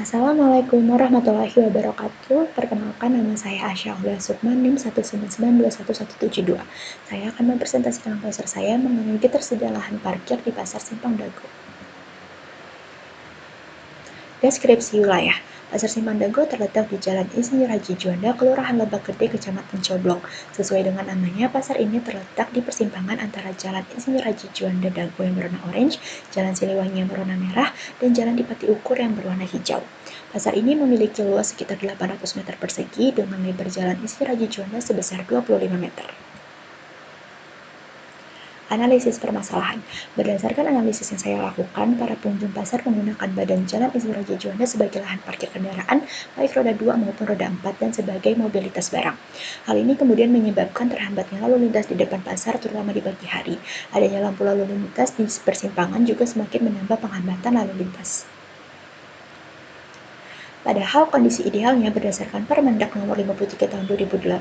Assalamualaikum warahmatullahi wabarakatuh. Perkenalkan, nama saya Asya Aulia Sukman, NIM 199217172. Saya akan mempresentasikan poster saya mengenai ketersediaan lahan parkir di Pasar Simpang Dago. Deskripsi wilayah. Pasar Simpang Dago terletak di Jalan Insinyur Haji Juanda, Kelurahan Lebak Gede, Kecamatan Coblong. Sesuai dengan namanya, pasar ini terletak di persimpangan antara Jalan Insinyur Haji Juanda Dago yang berwarna orange, Jalan Siliwangi yang berwarna merah, dan Jalan Dipati Ukur yang berwarna hijau. Pasar ini memiliki luas sekitar 800 meter persegi dengan lebar Jalan Insinyur Haji Juanda sebesar 25 meter. Analisis permasalahan. Berdasarkan analisis yang saya lakukan, para pengunjung pasar menggunakan badan Jalan Insinyur Haji Juanda sebagai lahan parkir kendaraan, baik roda 2 maupun roda 4, dan sebagai mobilitas barang. Hal ini kemudian menyebabkan terhambatnya lalu lintas di depan pasar, terutama di pagi hari. Adanya lampu lalu lintas di persimpangan juga semakin menambah penghambatan lalu lintas. Padahal kondisi idealnya berdasarkan Permendak Nomor 53 Tahun 2008,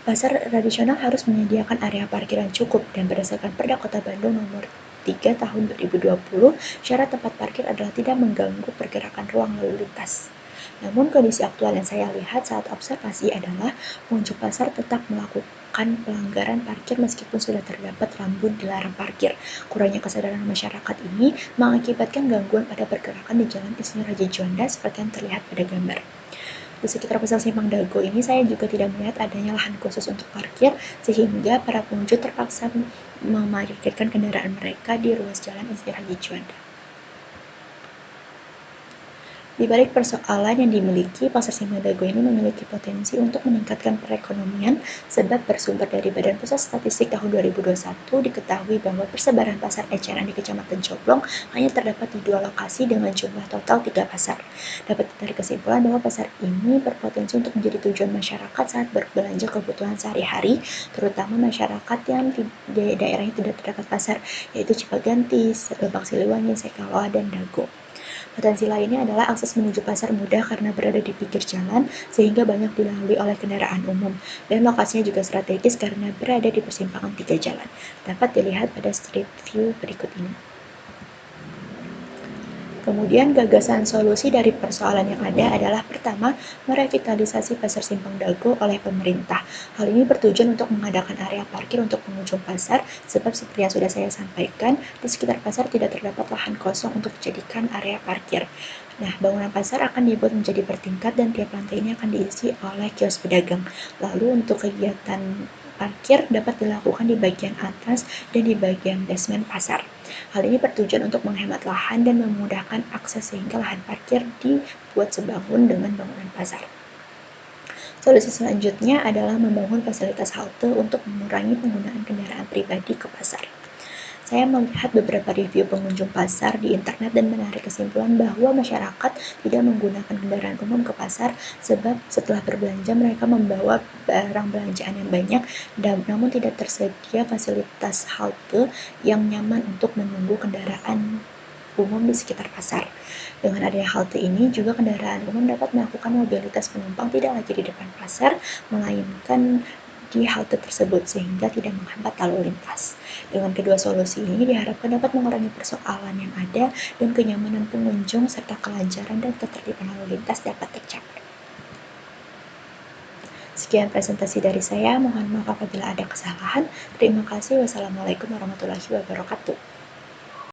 pasar tradisional harus menyediakan area parkir yang cukup, dan berdasarkan Perda Kota Bandung Nomor 3 Tahun 2020, syarat tempat parkir adalah tidak mengganggu pergerakan ruang lalu lintas. Namun kondisi aktual yang saya lihat saat observasi adalah pengunjung pasar tetap melakukan pelanggaran parkir meskipun sudah terdapat lampu dilarang parkir. Kurangnya kesadaran masyarakat ini mengakibatkan gangguan pada pergerakan di Jalan Insinyur Haji Juanda seperti yang terlihat pada gambar. Di sekitar Pasar Simpang Dago ini saya juga tidak melihat adanya lahan khusus untuk parkir, sehingga para pengunjung terpaksa memarkirkan kendaraan mereka di ruas Jalan Insinyur Haji Juanda. Di balik persoalan yang dimiliki, Pasar Simpang Dago ini memiliki potensi untuk meningkatkan perekonomian sebab bersumber dari Badan Pusat Statistik tahun 2021 diketahui bahwa persebaran pasar eceran di Kecamatan Coblong hanya terdapat di 2 lokasi dengan jumlah total 3 pasar. Dapat ditarik kesimpulan bahwa pasar ini berpotensi untuk menjadi tujuan masyarakat saat berbelanja kebutuhan sehari-hari, terutama masyarakat yang di daerahnya tidak terdapat pasar, yaitu Cipaganti, Lebak Siliwangi, Sekaloa, dan Dago. Potensi lainnya adalah akses menuju pasar mudah karena berada di pinggir jalan, sehingga banyak dilalui oleh kendaraan umum, dan lokasinya juga strategis karena berada di persimpangan 3 jalan. Dapat dilihat pada street view berikut ini. Kemudian gagasan solusi dari persoalan yang ada adalah pertama, merevitalisasi Pasar Simpang Dago oleh pemerintah. Hal ini bertujuan untuk mengadakan area parkir untuk pengunjung pasar, sebab seperti yang sudah saya sampaikan, di sekitar pasar tidak terdapat lahan kosong untuk dijadikan area parkir. Nah, bangunan pasar akan dibuat menjadi bertingkat dan tiap lantai ini akan diisi oleh kios pedagang. Lalu untuk kegiatan parkir dapat dilakukan di bagian atas dan di bagian basement pasar. Hal ini bertujuan untuk menghemat lahan dan memudahkan akses sehingga lahan parkir dibuat sebahun dengan bangunan pasar. Solusi selanjutnya adalah membangun fasilitas halte untuk mengurangi penggunaan kendaraan pribadi ke pasar. Saya melihat beberapa review pengunjung pasar di internet dan menarik kesimpulan bahwa masyarakat tidak menggunakan kendaraan umum ke pasar sebab setelah berbelanja mereka membawa barang belanjaan yang banyak, namun tidak tersedia fasilitas halte yang nyaman untuk menunggu kendaraan umum di sekitar pasar. Dengan adanya halte ini, juga kendaraan umum dapat melakukan mobilitas penumpang tidak lagi di depan pasar, melainkan di halte tersebut sehingga tidak menghambat lalu lintas. Dengan kedua solusi ini diharapkan dapat mengurangi persoalan yang ada dan kenyamanan pengunjung serta kelancaran dan ketertiban lalu lintas dapat tercapai. Sekian presentasi dari saya, mohon maaf apabila ada kesalahan. Terima kasih. Wassalamualaikum warahmatullahi wabarakatuh.